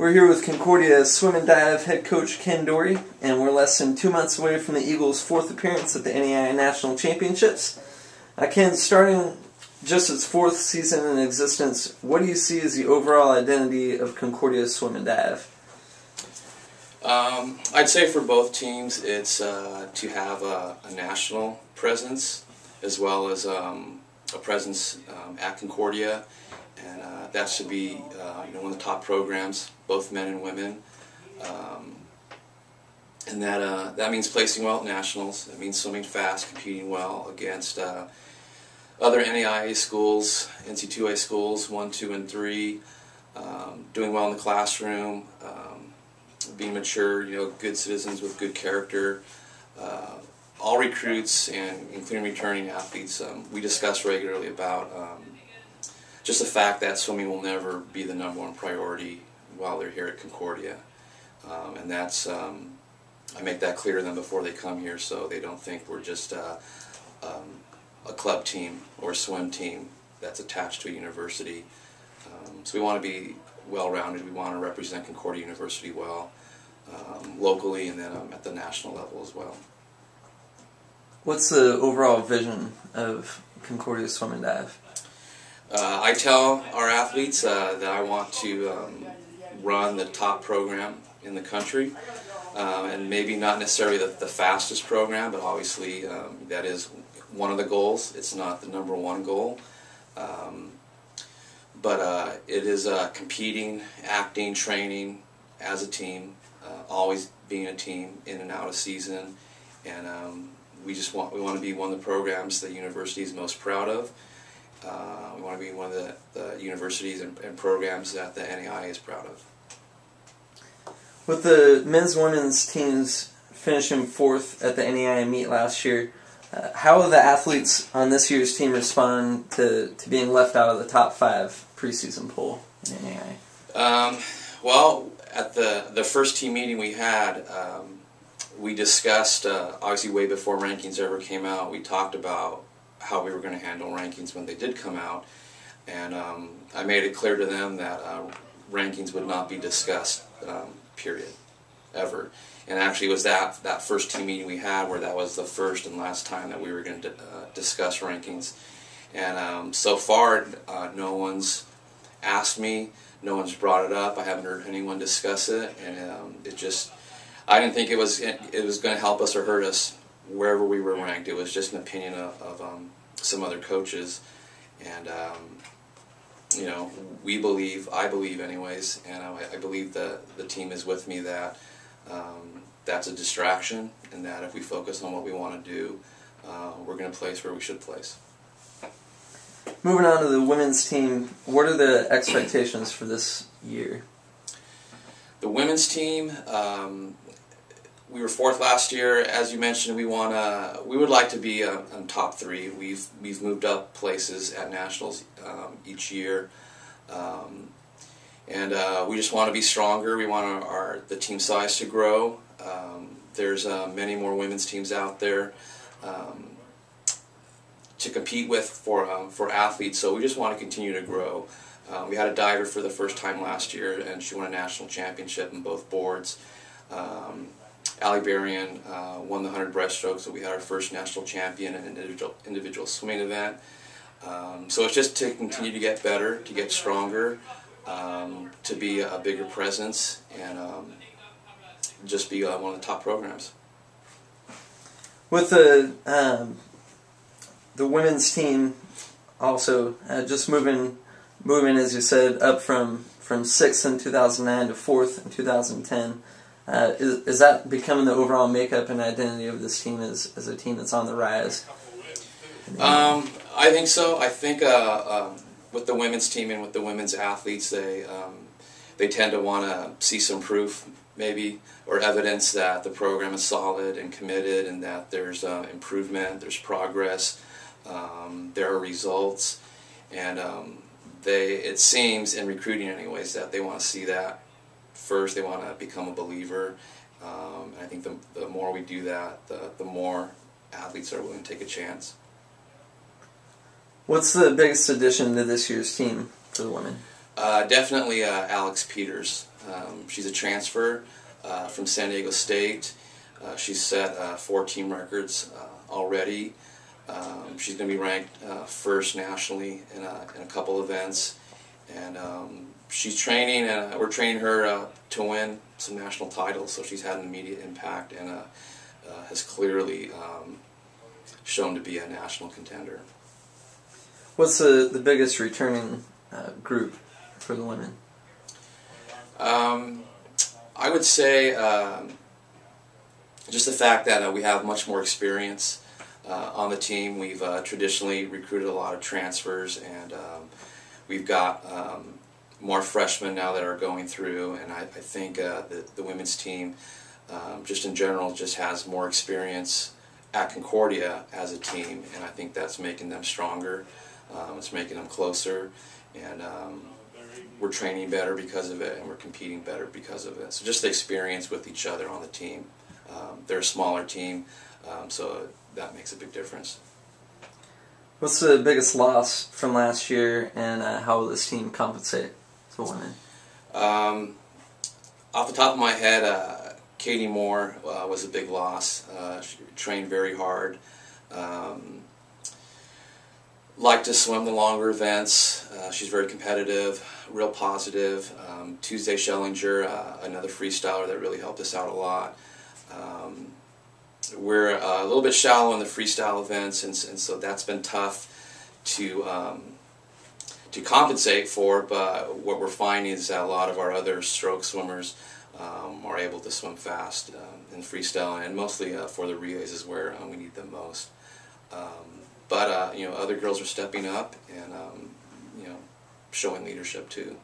We're here with Concordia swim and dive head coach Ken Dory, and we're less than 2 months away from the Eagles' 4th appearance at the NAIA National Championships. Ken, starting just its 4th season in existence, what do you see as the overall identity of Concordia swim and dive? I'd say for both teams it's to have a national presence as well as a presence at Concordia, and that should be one of the top programs, both men and women, and that means placing well at nationals. It means swimming fast, competing well against other NAIA schools, NC2A schools, 1, 2, and 3, doing well in the classroom, being mature, good citizens with good character. All recruits, and including returning athletes, we discuss regularly about just the fact that swimming will never be the #1 priority while they're here at Concordia. And that's, I make that clear to them before they come here, so they don't think we're just a club team or a swim team that's attached to a university. So we want to be well-rounded. We want to represent Concordia University well, locally and then at the national level as well. What's the overall vision of Concordia swim and dive? I tell our athletes that I want to run the top program in the country, and maybe not necessarily the fastest program, but obviously that is one of the goals. It's not the #1 goal, but it is competing, acting, training as a team, always being a team in and out of season, and we want to be one of the programs the university is most proud of. We want to be one of the universities and programs that the NAIA is proud of. With the men's and women's teams finishing 4th at the NAIA meet last year, how will the athletes on this year's team respond to being left out of the top 5 preseason poll in NAIA? Well, at the first team meeting we had, we discussed, obviously way before rankings ever came out, we talked about how we were going to handle rankings when they did come out, and I made it clear to them that rankings would not be discussed, period, ever. And actually it was that first team meeting we had where that was the first and last time that we were going to discuss rankings. And so far no one's asked me, no one's brought it up, I haven't heard anyone discuss it, and I didn't think it was going to help us or hurt us wherever we were ranked. It was just an opinion of some other coaches, and I believe anyways, and I believe that the team is with me that that's a distraction, and that if we focus on what we want to do, we're going to place where we should place. Moving on to the women's team, what are the expectations for this year? The women's team, we were 4th last year. As you mentioned, we would like to be on top 3. We've moved up places at nationals each year, and we just want to be stronger. We want the team size to grow. There's many more women's teams out there to compete with for athletes, so we just want to continue to grow. We had a diver for the first time last year, and she won a national championship in both boards. Allie Berrien won the 100 breaststroke, so we had our first national champion in an individual swimming event. So it's just to continue to get better, to get stronger, to be a bigger presence, and just be one of the top programs. With the women's team also just moving as you said up from 6th in 2009 to 4th in 2010. Is that becoming the overall makeup and identity of this team as a team that's on the rise? I think so. I think with the women's team and with the women's athletes, they tend to want to see some proof, maybe, or evidence that the program is solid and committed, and that there's improvement, there's progress, there are results, and it seems in recruiting anyways that they want to see that first. They want to become a believer, and I think the more we do that, the more athletes are willing to take a chance. What's the biggest addition to this year's team for the women? Definitely Alex Peters. She's a transfer from San Diego State. She's set 4 team records already. She's going to be ranked first nationally in a couple events, and she's training. We're training her to win some national titles. So she's had an immediate impact and has clearly shown to be a national contender. What's the biggest returning group for the women? I would say just the fact that we have much more experience on the team. We've traditionally recruited a lot of transfers, and we've got more freshmen now that are going through, and I think the women's team just in general just has more experience at Concordia as a team, and I think that's making them stronger. It's making them closer, and we're training better because of it, and we're competing better because of it. So just the experience with each other on the team. They're a smaller team, so that makes a big difference. What's the biggest loss from last year, and how will this team compensate the women? Off the top of my head, Katie Moore was a big loss. She trained very hard. Liked to swim the longer events. She's very competitive, real positive. Tuesday Schellinger, another freestyler that really helped us out a lot. We're a little bit shallow in the freestyle events, and so that's been tough to compensate for, but what we're finding is that a lot of our other stroke swimmers are able to swim fast in freestyle, and mostly for the relays is where we need them most. But you know, other girls are stepping up and you know, showing leadership too.